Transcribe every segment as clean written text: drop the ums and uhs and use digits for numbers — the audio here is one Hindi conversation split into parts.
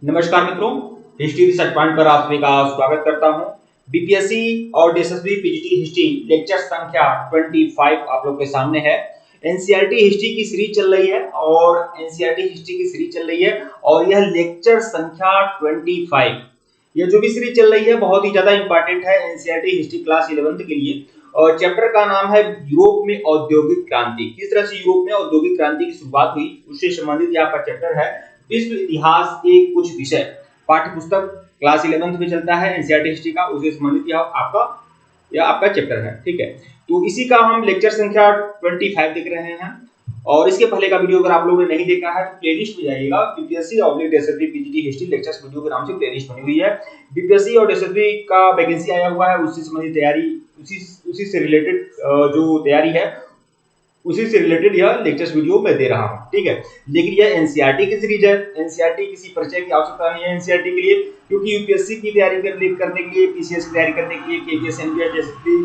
नमस्कार मित्रों, हिस्ट्री रिसर्च पॉइंट पर आप सभी का स्वागत करता हूं। बीपीएससी और एसएसबी पीजीटी हिस्ट्री लेक्चर संख्या 25 आप लोग के सामने है। एनसीईआरटी हिस्ट्री की सीरीज चल रही है और यह लेक्चर संख्या 25। यह जो भी सीरीज चल रही है बहुत ही ज्यादा इंपॉर्टेंट है एनसीईआरटी हिस्ट्री क्लास 11th के लिए। और चैप्टर का नाम है यूरोप में औद्योगिक क्रांति। किस तरह से यूरोप में औद्योगिक क्रांति की शुरुआत हुई उससे संबंधित यह आपका चैप्टर है। विश्व इतिहास के कुछ विषय पाठ्य पुस्तक क्लास 11th में चलता है एनसीईआरटी हिस्ट्री का, उससे संबंधित यह आपका चैप्टर है। ठीक है, तो इसी का हम लेक्चर संख्या 25 देख रहे हैं। और इसके पहले का वीडियो अगर आप लोगों ने नहीं देखा है तो प्लेलिस्ट में जाइएगा। बीपीएससी और SSB PGT history lectures video के नाम से प्लेलिस्ट बनी हुई है। बीपीएससी और एसएसबी का वैकेंसी आया हुआ है, उससे संबंधित तैयारी, उसी से रिलेटेड जो तैयारी है उसी से रिलेटेड यह लेक्चर्स वीडियो मैं दे रहा हूं। ठीक है, लेकिन यह एनसीईआरटी की सीरीज है। एनसीईआरटी किसी परिचय की आवश्यकता नहीं है एनसीईआरटी के लिए, क्योंकि यूपीएससी की तैयारी करने के लिए, पीसीएस की तैयारी करने के लिए, केपीएस एनपीएस जैसी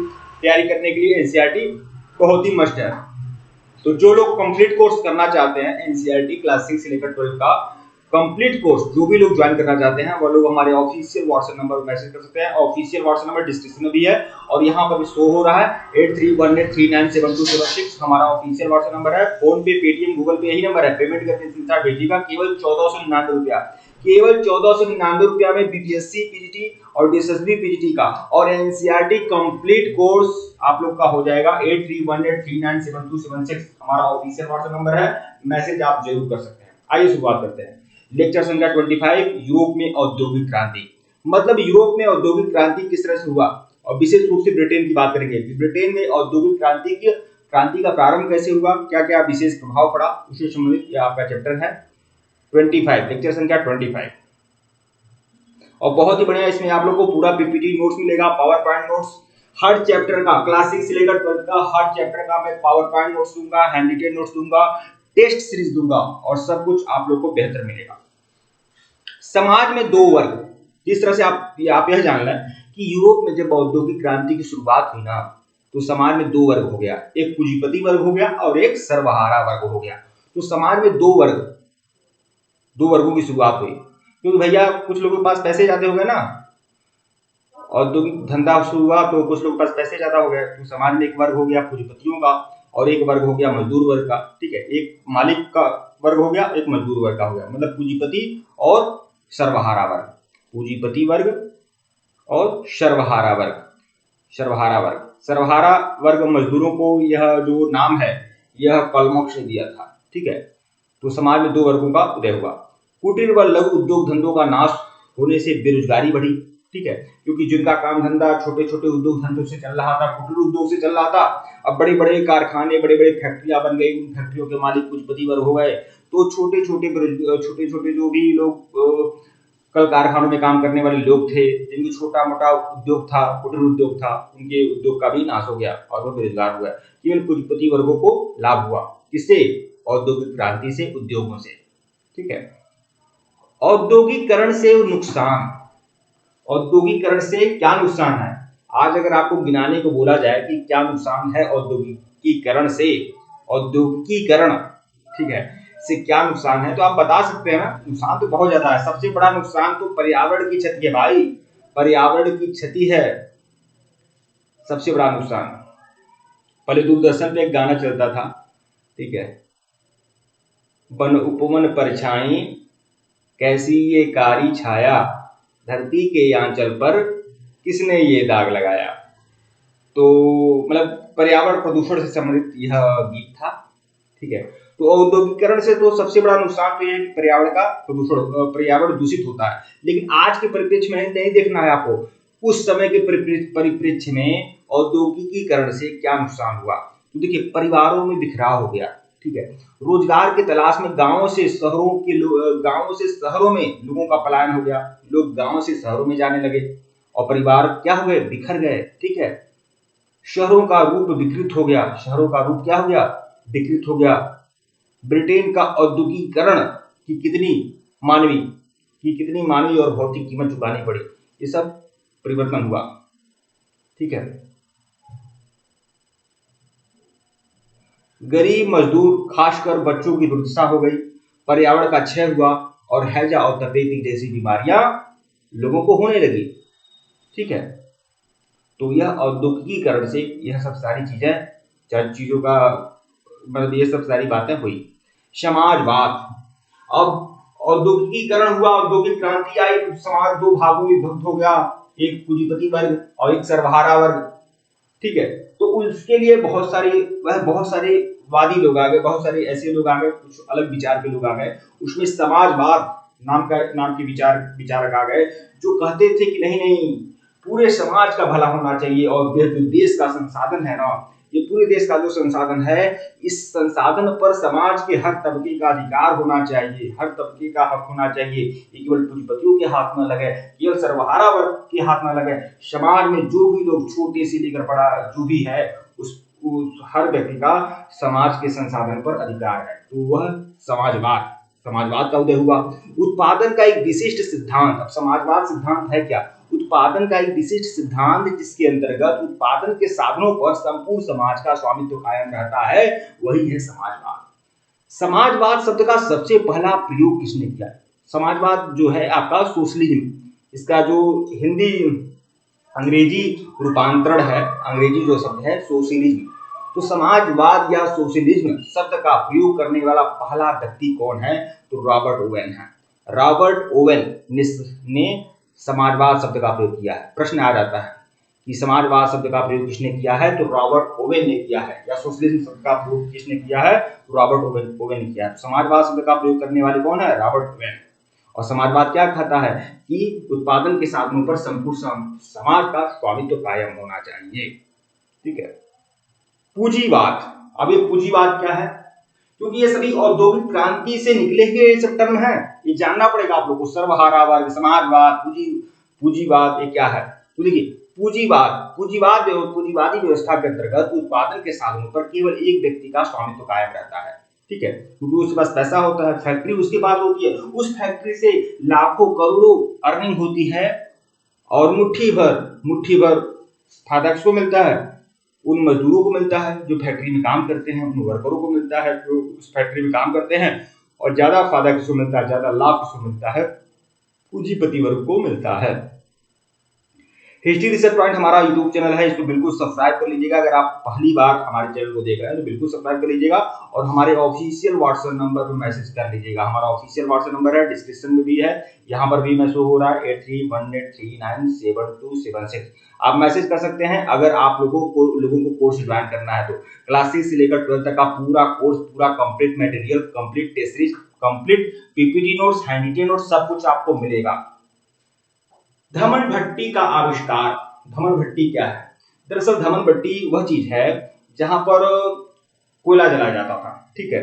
तैयारी करने के लिए एनसीईआरटी बहुत ही मस्ट है। तो जो लोग कंप्लीट कोर्स करना चाहते हैं एनसीईआरटी क्लास 6 से लेकर 12 का कंप्लीट कोर्स, जो भी लोग ज्वाइन करना चाहते हैं वो लोग हमारे ऑफिशियल व्हाट्सएप नंबर पर मैसेज कर सकते हैं। ऑफिशियल व्हाट्सएप नंबर डिस्क्रिप्शन में भी है और यहाँ पर भी शो हो रहा है 8318397276 हमारा ऑफिशियल व्हाट्सएप नंबर है। फोन पे, पेटीएम, गूगल पे यही नंबर है। पेमेंट करके स्क्रीनशॉट भेजिएगा, केवल 1499 रुपया, केवल 1499 रुपया में बीपीएससी पीजीटी और एसएसबी पीजीटी का और एनसीईआरटी कंप्लीट कोर्स आप लोग का हो जाएगा। 8318397276 हमारा ऑफिशियल व्हाट्सएप नंबर है, मैसेज आप जरूर कर सकते हैं। आइए शुरुआत करते हैं। लेक्चर संख्या 25, यूरोप में औद्योगिक क्रांति। मतलब यूरोप में औद्योगिक क्रांति किस तरह से हुआ और विशेष रूप से ब्रिटेन की बात करेंगे। ब्रिटेन में औद्योगिक क्रांति का प्रारंभ कैसे हुआ, क्या क्या विशेष प्रभाव पड़ा, उससे संबंधित यह आपका चैप्टर है 25, लेक्चर संख्या 25। और बहुत ही बढ़िया, इसमें आप लोग को पूरा पीपीटी नोट्स मिलेगा, पावर पॉइंट नोट्स हर चैप्टर का, क्लास 6 से लेकर 12 का हर चैप्टर का मैं पावर पॉइंट नोट्स दूंगा, हैंड रिटेन नोट्स दूंगा, टेस्ट सीरीज दूंगा और सब कुछ आप लोग को बेहतर मिलेगा। समाज में दो वर्ग, जिस तरह से आप यह जान लें कि यूरोप में जब औद्योगिक क्रांति की शुरुआत हुई ना तो समाज में दो वर्ग हो गया, एक पूंजीपति वर्ग हो गया और एक सर्वहारा वर्ग हो गया। तो समाज में दो वर्गों की शुरुआत हुई, क्योंकि भैया कुछ लोगों के पास पैसे ज्यादा हो गए ना, औद्योगिक धंधा शुरू हुआ तो कुछ लोगों के पास पैसे ज्यादा हो गए, तो समाज में एक वर्ग हो गया पूंजीपतियों का और एक वर्ग हो गया मजदूर वर्ग का। ठीक है, एक मालिक का वर्ग हो गया, एक मजदूर वर्ग का हो गया, मतलब पूंजीपति और सर्वहारा वर्ग, पूंजीपति वर्ग और सर्वहारा वर्ग मजदूरों को यह जो नाम है यह कार्ल मार्क्स ने दिया था। ठीक है, तो समाज में दो वर्गों का उदय हुआ। कुटीर व लघु उद्योग धंधों का नाश होने से बेरोजगारी बढ़ी। ठीक है, क्योंकि जिनका काम धंधा छोटे छोटे उद्योग धंधों से चल रहा था, कुटीर उद्योग से चल रहा था, अब बड़े बड़े कारखाने, बड़े बड़े फैक्ट्रियां बन गई, उन फैक्ट्रियों के मालिक पूंजीपति वर्ग हो गए, तो छोटे छोटे जो भी लोग कल कारखानों में काम करने वाले लोग थे, जिनकी छोटा मोटा उद्योग था, कुटीर उद्योग था, उनके उद्योग का भी नाश हो गया और वो बेरोजगार हुआ। केवल पूंजीपति वर्गों को लाभ हुआ, किससे? औद्योगिक क्रांति से, उद्योगों से। ठीक है, औद्योगिकरण से नुकसान, औद्योगिकरण से क्या नुकसान है? आज अगर आपको गिनाने को बोला जाए कि क्या नुकसान है औद्योगिकीकरण से, औद्योगिकीकरण, ठीक है, से क्या नुकसान है, तो आप बता सकते हैं ना? नुकसान तो बहुत ज्यादा है। सबसे बड़ा नुकसान तो पर्यावरण की क्षति है भाई, पर्यावरण की क्षति है सबसे बड़ा नुकसान। पहले दूरदर्शन पे एक गाना चलता था, ठीक है, वन उपवन परछाई कैसी ये कारी छाया, धरती के आंचल पर किसने ये दाग लगाया। तो मतलब पर्यावरण प्रदूषण से संबंधित यह गीत था। ठीक है, तो औद्योगिकरण से तो सबसे बड़ा नुकसान तो यह है कि पर्यावरण का प्रदूषण, पर्यावरण दूषित होता है। लेकिन आज के परिप्रेक्ष्य में नहीं देखना है आपको, उस समय के परिप्रेक्ष्य में औद्योगिकीकरण से क्या नुकसान हुआ। तो देखिए, परिवारों में बिखराव हो गया। ठीक है, रोजगार की तलाश में गांवों से शहरों में लोगों का पलायन हो गया, लोग गांवों से शहरों में जाने लगे और परिवार क्या हो गए? बिखर गए। ठीक है, शहरों का रूप विकृत हो गया, शहरों का रूप क्या हो गया? विकृत हो गया। ब्रिटेन का औद्योगिकरण की कितनी मानवीय और भौतिक कीमत चुकानी पड़ी, ये सब परिवर्तन हुआ। ठीक है, गरीब मजदूर खासकर बच्चों की दुर्दशा हो गई, पर्यावरण का क्षय हुआ और हैजा और तपेदिक जैसी बीमारियां लोगों को होने लगी। ठीक है, तो यह औद्योगिकीकरण से यह सब सारी चीजों का मतलब ये सब सारी बातें हुई। समाजवाद, अब औद्योगिकीकरण हुआ, औद्योगिक क्रांति आई, तो समाज दो भागों में विभक्त हो गया, एक पूंजीपति वर्ग और एक सर्वहारा वर्ग। ठीक है, तो उसके लिए बहुत सारे वादी लोग आ गए, बहुत सारे ऐसे लोग आ गए, कुछ अलग विचार के लोग आ गए। उसमें समाजवाद नाम के विचारक आ गए, जो कहते थे कि नहीं, पूरे समाज का भला होना चाहिए, और जो देश का संसाधन है ना, ये पूरे देश का जो संसाधन है, इस संसाधन पर समाज के हर तबके का अधिकार होना चाहिए, हर तबके का हक होना चाहिए। ये केवल पूंजीपतियों के हाथ में लगे, केवल सर्वहारा वर्ग के हाथ में लगे। समाज में जो भी लोग छोटे से लेकर बड़ा जो भी है, उस हर व्यक्ति का समाज के संसाधन पर अधिकार है। तो वह समाजवाद का उदय हुआ। उत्पादन का एक विशिष्ट सिद्धांत, अब समाजवाद सिद्धांत है क्या? उत्पादन का एक विशिष्ट सिद्धांत, जिसके अंतर्गत उत्पादन के साधनों पर संपूर्ण समाज का स्वामित्व कायम रहता है, वही है समाजवाद। समाजवाद शब्द का सबसे पहला प्रयोग किसने किया? समाजवाद जो है आपका सोशलिज्म, इसका जो हिंदी अंग्रेजी रूपांतरण है, अंग्रेजी जो शब्द है सोशलिज्म। तो समाजवाद या सोशलिज्म शब्द का प्रयोग करने वाला पहला व्यक्ति कौन है? तो रॉबर्ट ओवेन है। रॉबर्ट ओवेन ने समाजवाद शब्द का प्रयोग किया है। प्रश्न आ जाता है कि समाजवाद शब्द का प्रयोग किसने किया है? तो रॉबर्ट ओवेन ने किया है। या सोशलिज्म शब्द का प्रयोग किसने किया है? तो रॉबर्ट ओवेन ने किया है। समाजवाद शब्द का प्रयोग करने वाले कौन है? Robert Owen. और समाजवाद क्या कहता है कि उत्पादन के साधनों पर संपूर्ण समाज का स्वामित्व कायम होना चाहिए। ठीक है। पूंजीवाद, अब ये पूंजीवाद क्या है? क्योंकि ये सभी औद्योगिक क्रांति से निकले हुए सब टर्म है, ये जानना पड़ेगा आप लोग को। सर्वहारा वर्ग, समाजवाद, पूंजीवाद, ये क्या है? तो देखिए, पूंजीवादी व्यवस्था के अंतर्गत उत्पादन के साधनों पर केवल एक व्यक्ति का स्वामित्व कायम रहता है। ठीक है, क्योंकि उसके पास पैसा होता है, फैक्ट्री उसके पास होती है, उस फैक्ट्री से लाखों करोड़ों अर्निंग होती है, और मुट्ठी भर फायदा किसको मिलता है? उन मजदूरों को मिलता है जो फैक्ट्री में काम करते हैं, उन वर्करों को मिलता है जो उस फैक्ट्री में काम करते हैं। और ज्यादा फायदा किसको मिलता है? ज्यादा लाभ किसको मिलता है? पूंजीपति वर्ग को मिलता है। हिस्ट्री रिसर्च पॉइंट हमारा यूट्यूब चैनल है, इसको बिल्कुल सब्सक्राइब कर लीजिएगा। अगर आप पहली बार हमारे चैनल को देख रहे हैं तो बिल्कुल सब्सक्राइब कर लीजिएगा, और हमारे ऑफिशियल व्हाट्सएप नंबर पर मैसेज कर लीजिएगा। हमारा ऑफिशियल व्हाट्सएप नंबर है, डिस्क्रिप्शन में भी है, यहाँ पर भी मैं शो हो रहा है 8318397276। आप मैसेज कर सकते हैं अगर आप लोगों को कोर्स ज्वाइन करना है तो। क्लास 6 से लेकर 12 तक का पूरा कोर्स, पूरा complete material, complete test series, complete PPT notes, handwritten notes, सब कुछ आपको मिलेगा। धमन भट्टी का आविष्कार। धमन भट्टी क्या है? दरअसल धमन भट्टी वह चीज है जहां पर कोयला जलाया जाता था। ठीक है,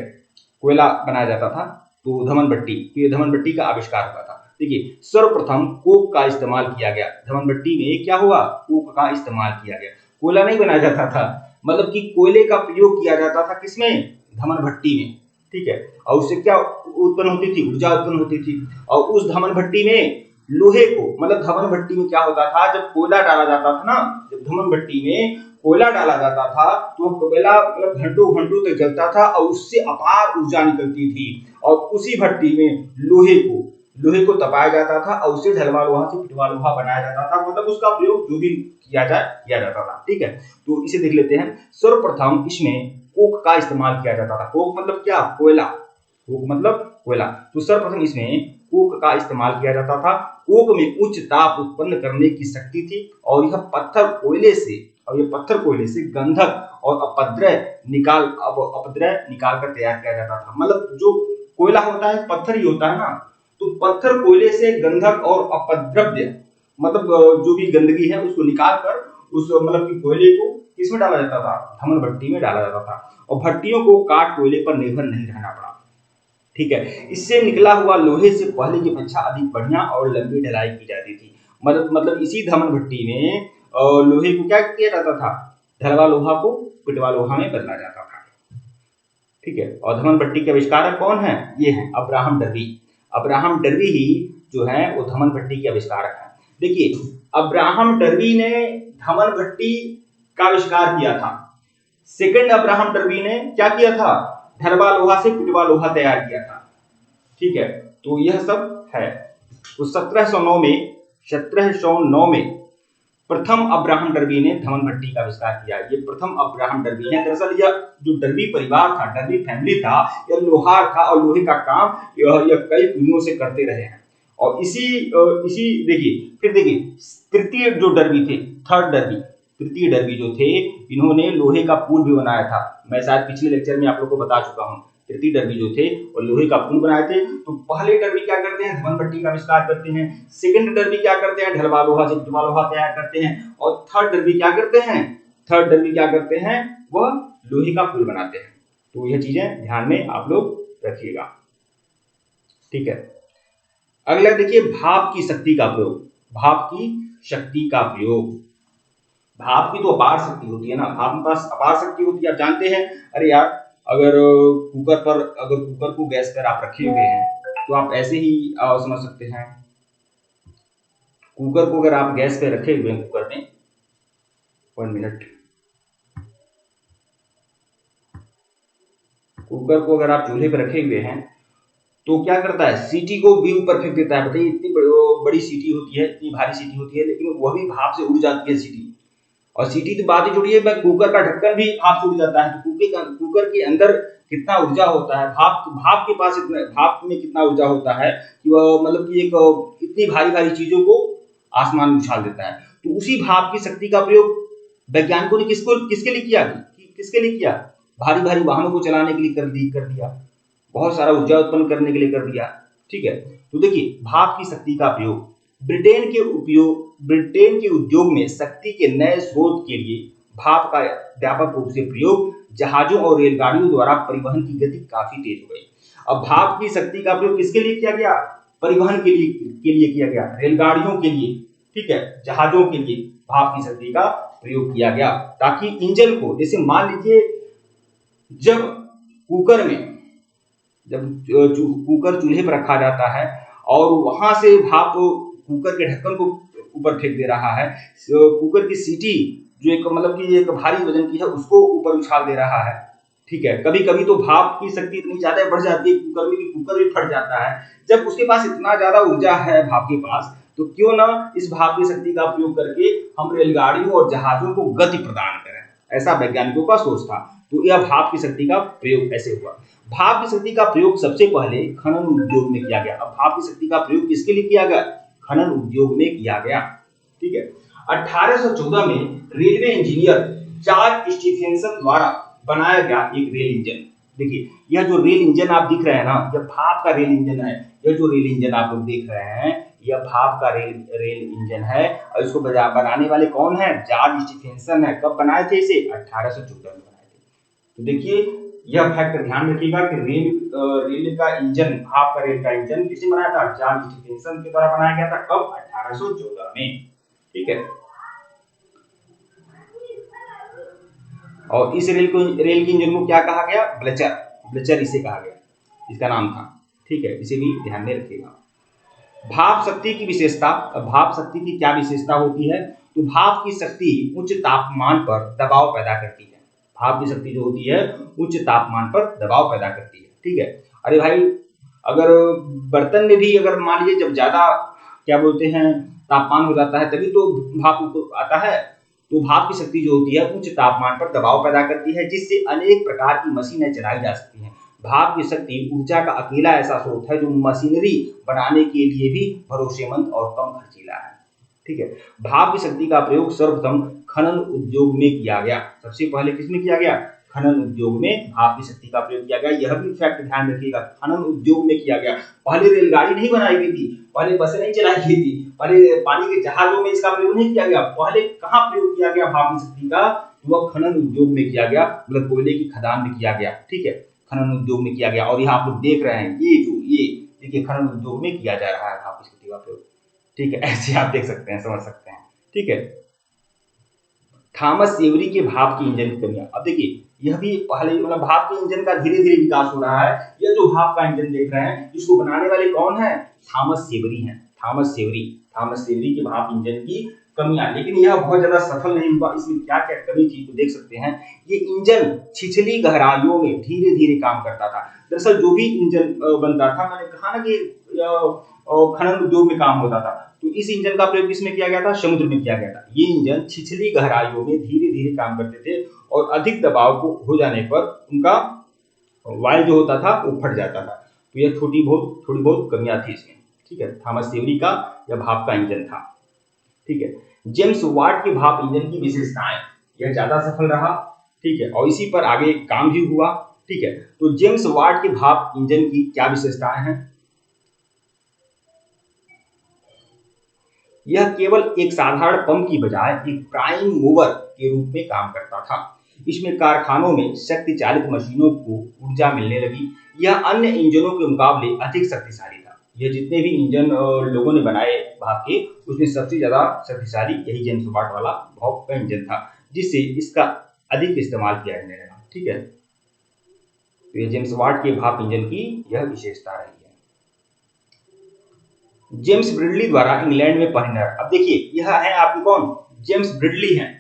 कोयला बनाया जाता था, तो धमन भट्टी का आविष्कार हुआ था। देखिए, सर्वप्रथम कोक का इस्तेमाल किया गया। धमन भट्टी में क्या हुआ? कोक का इस्तेमाल किया गया। कोयला नहीं बनाया जाता था, मतलब कि कोयले का प्रयोग किया जाता था किसमें? धमन भट्टी में। ठीक है, और उससे क्या उत्पन्न होती थी? ऊर्जा उत्पन्न होती थी। और उस धमन भट्टी में लोहे को, मतलब धमन भट्टी में क्या होता था, जब कोयला डाला जाता था ना, जब धमन भट्टी में कोयला डाला जाता था तो कोयला मतलब घंटों तक जलता था, और उससे अपार ऊर्जा निकलती थी। और उसी भट्टी में लोहे को तपाया जाता था, और उससे ढलवा लोहा से पिटवा लोहा बनाया जाता था। मतलब उसका प्रयोग जो भी किया जाता था। ठीक है, तो इसे देख लेते हैं। सर्वप्रथम इसमें कोक का इस्तेमाल किया जाता था। कोक मतलब क्या? कोयला। कोक मतलब कोयला। तो सर्वप्रथम इसमें कोक का इस्तेमाल किया जाता था। कोक में उच्च ताप उत्पन्न करने की शक्ति थी, और यह पत्थर कोयले से गंधक और अपद्रव निकाल कर तैयार किया जाता था। मतलब जो कोयला होता है पत्थर ही होता है ना, तो पत्थर कोयले से गंधक और अपद्रव्य, मतलब जो भी गंदगी है उसको निकाल कर उस मतलब कि कोयले को किसमें डाला जाता था? धमन भट्टी में डाला जाता था। और भट्टियों को काट कोयले पर निर्भर नहीं रहना पड़ा। ठीक है, इससे निकला हुआ लोहे से पहले की अपेक्षा अधिक बढ़िया और लंबी ढलाई की जाती थी। मतलब इसी धमन भट्टी में लोहे को क्या किया जाता था? ढलवा लोहा को पिटवा लोहा में बदला जाता था। ठीक है, और धमन भट्टी के आविष्कारक कौन है? ये है अब्राहम डर्बी। अब्राहम डर्बी ही जो है वो धमन भट्टी के आविष्कारक है। देखिए, अब्राहम डर्बी ने धमन भट्टी का आविष्कार किया था। सेकंड अब्राहम डर्बी ने क्या किया था? ढलवा लोहा से पिटवा लोहा तैयार किया था। ठीक है, तो यह सब है। तो 1709 में प्रथम अब्राहम डर्बी ने धमन भट्टी का आविष्कार किया। ये प्रथम अब्राहम डर्बी है। दरअसल यह जो डर्बी परिवार था, डर्बी फैमिली था, यह लोहार था और लोहे का काम यह कई पीढ़ियों से करते रहे हैं। और इसी देखिए, फिर देखिए तृतीय जो डर्बी थे, तृतीय डर्बी जो थे, इन्होंने लोहे का पुल भी बनाया था। मैं शायद पिछले लेक्चर में आप लोग को बता चुका हूँ। तृतीय डर्बी जो थे और लोहे का पुल बनाए थे। तो पहले डर्बी क्या करते हैं, धमन भट्टी का आविष्कार करते हैं। सेकंड डर्बी क्या करते हैं, ढलवा लोहा से ढलवा लोहा तैयार करते हैं। और थर्ड डर्बी क्या करते हैं, वह लोहे का पुल बनाते हैं। तो यह चीजें ध्यान में आप लोग रखिएगा, ठीक है। अगला देखिए, भाप की शक्ति का प्रयोग। भाप की शक्ति का प्रयोग, भाप की तो अपार शक्ति होती है ना, भाप के पास अपार शक्ति होती है। आप जानते हैं, अरे यार, अगर कुकर को गैस पर आप रखे हुए हैं तो आप ऐसे ही समझ सकते हैं। कुकर को अगर आप गैस पे रखे हुए हैं, कुकर में 1 मिनट, कुकर को अगर आप चूल्हे पे रखे हुए हैं तो क्या करता है, सीटी को भी ऊपर फेंक देता है। बताइए, इतनी बड़ी सीटी होती है, इतनी भारी सीटी होती है, लेकिन वह भी भाप से उड़ जाती है सीटी। और सीटी तो बात ही जुड़ी है, कुकर का ढक्कन भी भाप से उड़ जाता है। तो कुकर के अंदर कितना ऊर्जा होता है, भाप के पास भाप में कितना ऊर्जा होता है कि वह मतलब कि एक इतनी भारी भारी चीजों को आसमान में उछाल देता है। तो उसी भाप की शक्ति का प्रयोग वैज्ञानिकों ने किसके लिए किया, भारी भारी वाहनों को चलाने के लिए कर दिया, बहुत सारा ऊर्जा उत्पन्न करने के लिए कर दिया, ठीक है। तो देखिए, भाप की शक्ति का प्रयोग ब्रिटेन के उद्योग में शक्ति के नए स्रोत के लिए भाप का व्यापक रूप से प्रयोग जहाजों और रेलगाड़ियों द्वारा परिवहन की गति काफी तेज हो गई। अब भाप की शक्ति का प्रयोग किसके लिए किया गया, परिवहन के लिए किया गया, रेलगाड़ियों के लिए, ठीक है, जहाजों के लिए भाप की शक्ति का प्रयोग किया गया, ताकि इंजन को, जैसे मान लीजिए जब कुकर चूल्हे पर रखा जाता है और वहां से भाप कुकर के ढक्कन को ऊपर फेंक दे रहा है, कुकर की सीटी जो एक मतलब कि एक भारी वजन की है उसको ऊपर उछाल दे रहा है, ठीक है। कभी कभी तो भाप की शक्ति इतनी ज्यादा बढ़ जाती है कुकर में कि कुकर भी फट जाता है। जब उसके पास इतना ज्यादा ऊर्जा है भाप के पास, तो क्यों ना इस भाप की शक्ति का प्रयोग करके हम रेलगाड़ियों और जहाजों को गति प्रदान करें, ऐसा वैज्ञानिकों का सोच था। तो यह भाप की शक्ति का प्रयोग ऐसे हुआ। भाप की शक्ति का प्रयोग सबसे पहले खनन उद्योग में किया गया। अब भाप की शक्ति का प्रयोग किसके लिए किया गया, खनन उद्योग में किया गया, ठीक है। 1814 में रेलवे इंजीनियर जॉर्ज स्टीफेंसन द्वारा बनाया गया एक रेल इंजन। देखिए, यह जो रेल इंजन आप दिख रहे हैं ना, यह भाप का रेल इंजन है। यह जो रेल इंजन आप लोग देख रहे हैं, यह भाप का रेल इंजन है। और इसको बनाने वाले कौन है, जॉर्ज स्टीफेंसन है। कब बनाए थे इसे, 1814 में बनाए थे। तो देखिए, यह फैक्ट ध्यान रखिएगा कि रेल का इंजन, भाप का रेल का इंजन किसने बनाया था, जॉर्ज स्टीफेंसन के द्वारा बनाया गया था। कब, 1814 में, ठीक है। और इस रेल के इंजन को क्या कहा गया, ब्लेचर इसे कहा गया, इसका नाम था, ठीक है। इसे भी ध्यान में रखिएगा। भाप शक्ति की विशेषता, भाप शक्ति की क्या विशेषता होती है, तो भाप की शक्ति उच्च तापमान पर दबाव पैदा करती है। भाप की शक्ति जो होती है उच्च तापमान पर दबाव पैदा करती है, ठीक है। अरे भाई, अगर बर्तन में भी अगर मान लीजिए जब ज्यादा क्या बोलते हैं तापमान हो जाता है तभी तो भाप आता है। तो भाप की शक्ति जो होती है उच्च तापमान पर दबाव पैदा करती है, जिससे अनेक प्रकार की मशीनें चलाई जा सकती हैं। भाप की शक्ति ऊर्जा का अकेला ऐसा स्रोत है जो मशीनरी बनाने के लिए भी भरोसेमंद और कम खर्चीला है, ठीक है। भाप की शक्ति का प्रयोग सर्वप्रथम खनन उद्योग में किया गया। सबसे पहले किसमें किया गया, खनन उद्योग में भाप की शक्ति का प्रयोग किया गया। यह भी फैक्ट ध्यान रखिएगा, खनन उद्योग में किया गया। पहले रेलगाड़ी नहीं बनाई गई थी, पहले बसें नहीं चलाई गई थी, पहले पानी के जहाजों में इसका प्रयोग नहीं किया गया। पहले कहाँ प्रयोग किया गया भाप की शक्ति का, वह खनन उद्योग में किया गया, मतलब कोयले की खदान में किया गया, ठीक है। खनन उद्योग में किया गया। और यहाँ आप लोग देख रहे हैं ये देखिए खनन उद्योग में किया जा रहा है भाप की शक्ति का प्रयोग, ठीक है। ऐसे आप देख सकते हैं, समझ सकते हैं, ठीक है। थॉमस सेवरी के भाप की इंजन की कमियां। अब देखिए, यह भी पहले मतलब भाप के इंजन का धीरे धीरे विकास हो रहा है। यह जो भाप का इंजन देख रहे हैं, इसको बनाने वाले कौन है, थॉमस सेवरी हैं। थॉमस सेवरी के भाप इंजन की कमियां, लेकिन यह बहुत ज्यादा सफल नहीं हुआ। इसमें क्या क्या कमी थी तो देख सकते हैं। ये इंजन छिछली गहराइयों में धीरे धीरे काम करता था। दरअसल जो भी इंजन बनता था, मैंने कहा ना कि खनन उद्योग में काम होता था, तो इस इंजन का प्रयोग किसमें किया गया था? समुद्र में किया गया था। ये इंजन छिछली गहराइयों में धीरे धीरे काम करते थे और अधिक दबाव को हो जाने पर उनका वायु जो होता था वो फट जाता था। तो यह थोड़ी बहुत कमियां थी इसमें, ठीक है। थॉमस सेवरी का यह भाप का इंजन था, ठीक है। जेम्स वाट के भाप इंजन की विशेषताएं, यह ज्यादा सफल रहा, ठीक है, और इसी पर आगे काम भी हुआ, ठीक है। तो जेम्स वाट के भाप इंजन की क्या विशेषताएं हैं? यह केवल एक साधारण पंप की बजाय एक प्राइम मूवर के रूप में काम करता था। इसमें कारखानों में शक्ति चालित मशीनों को ऊर्जा मिलने लगी। यह अन्य इंजनों के मुकाबले अधिक शक्तिशाली था। यह जितने भी इंजन लोगों ने बनाए भाप के, उसमें सबसे ज्यादा शक्तिशाली यही जेम्स वाट वाला भाप का इंजन था, जिससे इसका अधिक इस्तेमाल किया जाने लगा, ठीक है। तो ये जेम्स वाट के भाप इंजन की यह विशेषता रही है। जेम्स ब्रिडली द्वारा इंग्लैंड में पहली नहर। अब देखिए, यह है आपके कौन? जेम्स ब्रिडली हैं।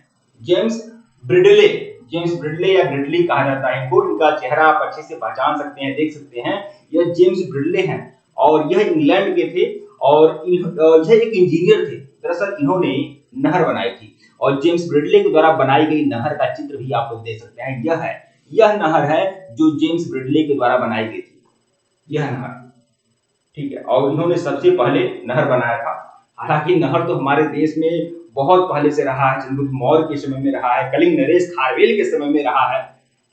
जेम्स ब्रिडले, जेम्स ब्रिडले या ब्रिडली कहा जाता है इनको। इनका चेहरा आप अच्छे से पहचान सकते हैं, देख सकते हैं। यह जेम्स ब्रिडले हैं और यह इंग्लैंड के थे और यह एक इंजीनियर थे। दरअसल इन्होंने नहर बनाई थी और जेम्स ब्रिडले के द्वारा बनाई गई नहर का चित्र भी आप लोग देख सकते हैं। यह नहर है जो जेम्स ब्रिडले के द्वारा बनाई गई थी, यह नहर, ठीक है। और इन्होंने सबसे पहले नहर बनाया था। हालांकि नहर तो हमारे देश में बहुत पहले से रहा है, चंद्रगुप्त मौर्य के समय में रहा है, कलिंग नरेश खारवेल के समय में रहा है,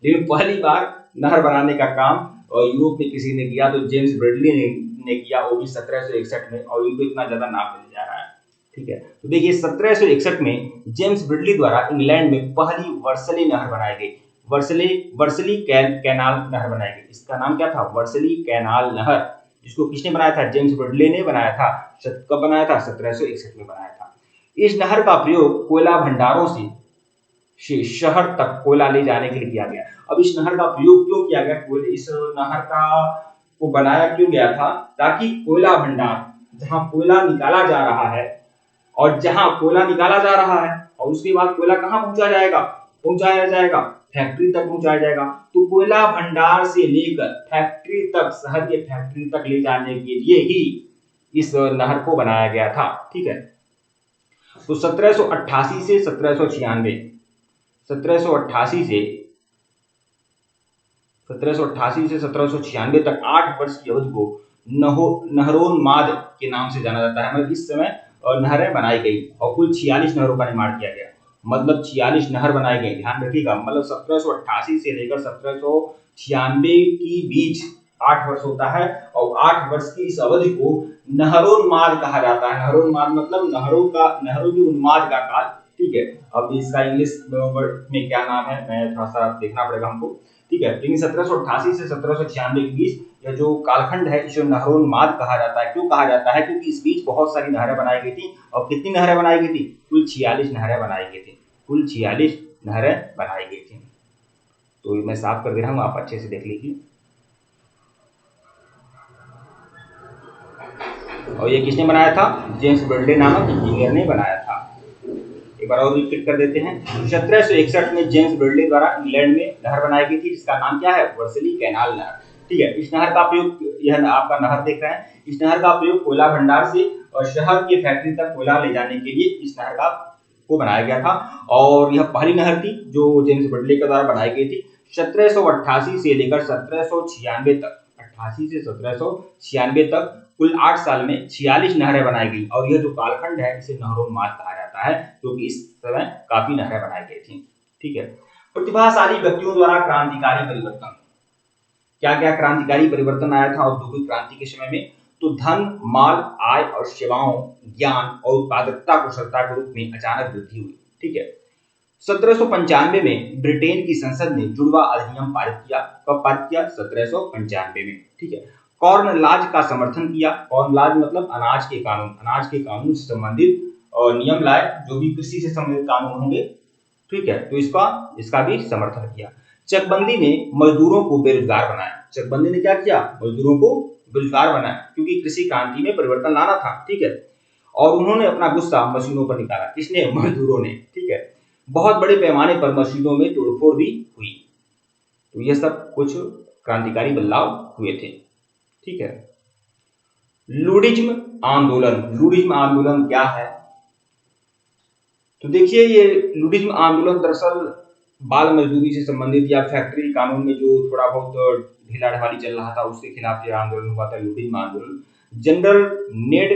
लेकिन पहली बार नहर बनाने का काम यूरोप में किसी ने किया तो जेम्स ब्रिडली ने किया, वो भी 1761 में, और इनको इतना ज्यादा नाम मिल जा रहा है, ठीक है। तो देखिए 1761 में जेम्स ब्रिडली द्वारा इंग्लैंड में पहली वर्सली नहर बनाई गई। वर्सली कैनाल नहर बनाई गई। इसका नाम क्या था? वर्सली कैनाल नहर। जिसको किसने बनाया था? जेम्स ब्रिडले ने बनाया था। कब बनाया था? 1761 में बनाया था। इस नहर का प्रयोग कोयला भंडारों से शहर तक कोयला ले जाने के लिए किया गया। अब इस नहर का प्रयोग क्यों किया गया? इस नहर का को बनाया क्यों गया था? ताकि कोयला भंडार, जहां कोयला निकाला जा रहा है और जहां कोयला निकाला जा रहा है और उसके बाद कोयला कहां पहुंचाया जाएगा? फैक्ट्री तक पहुंचाया जाएगा। तो कोयला भंडार से लेकर फैक्ट्री तक, शहर के फैक्ट्री तक ले जाने के लिए ही इस नहर को बनाया गया था, ठीक है। तो 1788 से 1796, 1788 से 1796 तक 8 वर्ष की अवधि को नहरोन्माद के नाम से जाना जाता है। मतलब इस समय नहरें बनाई गई और कुल 46 नहरों का निर्माण किया गया। मतलब 46 नहर बनाई गई, ध्यान रखिएगा। मतलब 1788 से लेकर 1796 की बीच 8 वर्ष होता है और 8 वर्ष की इस अवधि को नहरोन्माद कहा जाता है। नहरोन्माद मतलब नहरों के उन्माद का काल, ठीक है। अब इसका इंग्लिश वर्ड में क्या नाम है, मैं थोड़ा सा देखना पड़ेगा हमको, ठीक है। लेकिन 1788 से 1796 के बीच यह जो कालखंड है इसे नहरोन्माद कहा जाता है। क्यों कहा जाता है? क्योंकि इस बीच बहुत सारी नहरें बनाई गई थी। और कितनी नहरें बनाई गई थी? कुल 46 नहरें बनाई गई थी। कुल 46 नहरें बनाई गई थी। तो मैं साफ कर दे रहा हूं, आप अच्छे से देख लीजिए। और ये किसने बनाया था? जेम्स ब्रिडले नामक इंजीनियर ने बनाया था। एक बार और रिपीट कर देते हैं। 1761 में जेम्स ब्रिडले द्वारा इंग्लैंड में नहर बनाई गई थी, जिसका नाम क्या है? वर्सली कैनाल नहर, ठीक है। इस नहर का प्रयोग, यह आपका नहर देख रहे हैं, इस नहर का प्रयोग कोयला भंडार से और शहर की फैक्ट्री तक कोयला ले जाने के लिए इस नहर को बनाया गया था। और यह पहली नहर थी जो जेम्स ब्रिडले के द्वारा बनाई गई थी। 1788 से लेकर 1796 तक, 88 से 1796 तक कुल 8 साल में 46 नहरें बनाई गई। और यह जो कालखंड है इसे नहरोन्माद कहा जाता है, क्योंकि इस समय काफी नहरें बनाई गई थी, ठीक है। प्रतिभाशाली व्यक्तियों द्वारा क्रांतिकारी परिवर्तन। क्या क्या क्रांतिकारी परिवर्तन आया था औद्योगिक क्रांति के समय में? तो धन, माल, आय और सेवाओं, ज्ञान और उत्पादकता कुशलता के रूप में अचानक वृद्धि हुई, ठीक है। 1795 में ब्रिटेन की संसद ने जुड़वा अधिनियम पारित किया। कब पारित किया? 1795 में, ठीक है। कॉर्न लॉज का समर्थन किया। कॉर्न लॉज मतलब अनाज के कानून से संबंधित नियम लाए, जो भी कृषि से संबंधित कानून होंगे, ठीक है। तो इसका भी समर्थन किया। चकबंदी ने मजदूरों को बेरोजगार बनाया। चकबंदी ने क्या किया? मजदूरों को बेरोजगार बनाया, क्योंकि कृषि क्रांति में परिवर्तन लाना था, ठीक है। और उन्होंने अपना गुस्सा मशीनों पर निकाला, किसने? मजदूरों ने, ठीक है। बहुत बड़े पैमाने पर मशीनों में तोड़फोड़ भी हुई। तो ये सब कुछ क्रांतिकारी बदलाव हुए थे, ठीक है। लुडिज्म आंदोलन, लुडिज्म आंदोलन क्या है? तो देखिए, ये लुडिज्म आंदोलन दरअसल बाल मजदूरी से संबंधित या फैक्ट्री कानून में जो थोड़ा बहुत ढीला ढाली चल रहा था उसके खिलाफ यह आंदोलन हुआ था, लुडिज्म आंदोलन। जनरल नेड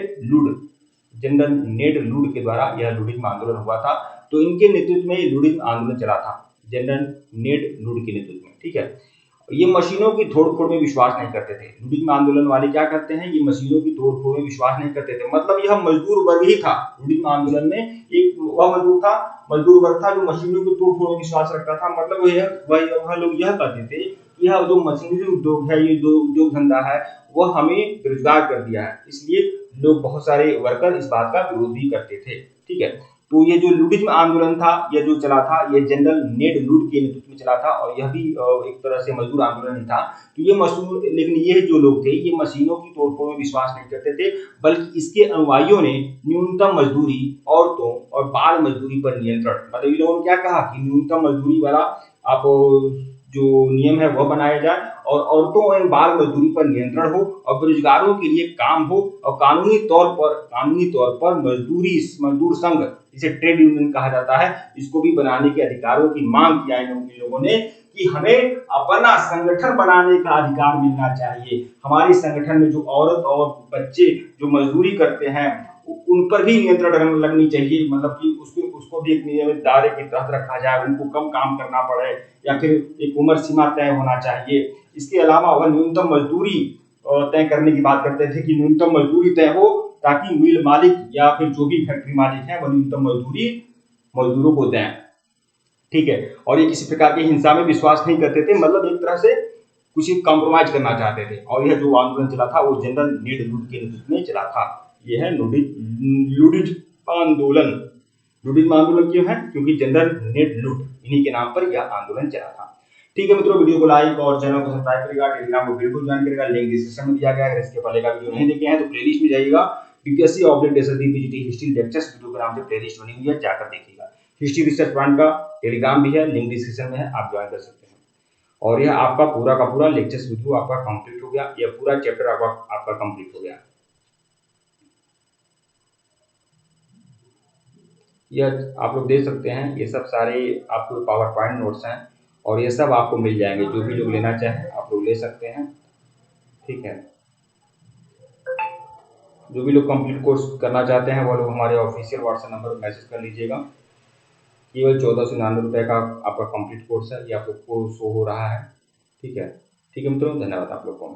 लुड के द्वारा यह लुडिज्म आंदोलन हुआ था। तो इनके नेतृत्व में लुडिज्म आंदोलन चला था, जनरल नेड लुड के नेतृत्व में, ठीक है। ये मशीनों की तोड़फोड़ में विश्वास नहीं करते थे। लुडिज्म आंदोलन वाले क्या करते हैं, ये मशीनों की तोड़फोड़ में विश्वास नहीं करते थे। मतलब यह मजदूर वर्ग ही था। लुडिज्म आंदोलन में एक वह मजदूर वर्ग था जो मशीनों की तोड़फोड़ में विश्वास रखता था। मतलब वह लोग यह कहते थे कि यह जो मशीनरी उद्योग है, ये जो उद्योग धंधा है, वह हमें बेरोजगार कर दिया है। इसलिए लोग, बहुत सारे वर्कर इस बात का विरोध भी करते थे, ठीक है। तो ये जो लुडिज्म आंदोलन था, यह जो चला था, ये जनरल नेड लुड के नेतृत्व में चला था और यह भी एक तरह से मजदूर आंदोलन ही था। तो ये मजदूर, लेकिन ये जो लोग थे, ये मशीनों की तोड़फोड़ में विश्वास नहीं करते थे, बल्कि इसके अनुयायियों ने न्यूनतम मजदूरी, औरतों और बाल मजदूरी पर नियंत्रण, मतलब इन लोगों ने क्या कहा कि न्यूनतम मजदूरी वाला आप जो नियम है वह बनाया जाए और औरतों एवं बाल मजदूरी पर नियंत्रण हो और बेरोजगारों के लिए काम हो और कानूनी तौर पर मजदूर संघ, जिसे ट्रेड यूनियन कहा जाता है, इसको भी बनाने के अधिकारों की मांग किया इन लोगों ने कि हमें अपना संगठन बनाने का अधिकार मिलना चाहिए। हमारे संगठन में जो औरत और बच्चे जो मजदूरी करते हैं उन पर भी नियंत्रण लगनी चाहिए, मतलब कि उसको भी एक नियमित दायरे के तहत रखा जाए, उनको कम काम करना पड़े या फिर एक उम्र सीमा तय होना चाहिए। इसके अलावा वह न्यूनतम मजदूरी तय करने की बात करते थे कि न्यूनतम मजदूरी तय हो ताकि मिल मालिक या फिर जो भी फैक्ट्री मालिक है वह न्यूनतम मजदूरी मजदूरों को दें, ठीक है। और ये किसी प्रकार की हिंसा में विश्वास नहीं करते थे, मतलब एक तरह से कुछ कॉम्प्रोमाइज करना चाहते थे। और यह जो आंदोलन चला था वो जनरल नेड लुड के नेतृत्व में चला था। यह है लुडिज्म आंदोलन। लुडिज्म आंदोलन क्यों है? क्योंकि जनरल नेड लुड, इन्हीं के नाम पर यह आंदोलन चला था। ठीक है मित्रों, वीडियो को लाइक और चैनल को सब्सक्राइब करेगा, टेलीग्राम को बिल्कुल ज्वाइन करेगा, लिंक डिस्क्रिप्शन में दिया गया है। अगर इसके पहले का वीडियो नहीं देखे हैं तो प्लेलिस्ट में जाइएगा, BPSC object SSB PGT history lectures video के नाम से प्लेलिस्ट बनी हुई है, जाकर देखिएगा। हिस्ट्री रिसर्च पॉइंट का टेलीग्राम भी है, लिंक डिस्क्रिप्शन में है, आप ज्वाइन कर सकते हैं। और यह आपका पूरा का पूरा लेक्चर्स वीडियो आपका कंप्लीट हो गया, यह पूरा चैप्टर आपका कंप्लीट हो गया। यह आप लोग देख सकते हैं, ये सब सारे आपको पावर पॉइंट नोट्स हैं और ये सब आपको मिल जाएंगे। जो भी लोग लेना चाहें आप लोग ले सकते हैं, ठीक है। जो भी लोग कंप्लीट कोर्स करना चाहते हैं वो लोग हमारे ऑफिशियल व्हाट्सएप नंबर पर मैसेज कर लीजिएगा। केवल 1499 रुपये का आपका कंप्लीट कोर्स है, ये आप लोग को शो हो रहा है, ठीक है। ठीक है मित्रों, धन्यवाद आप लोग को।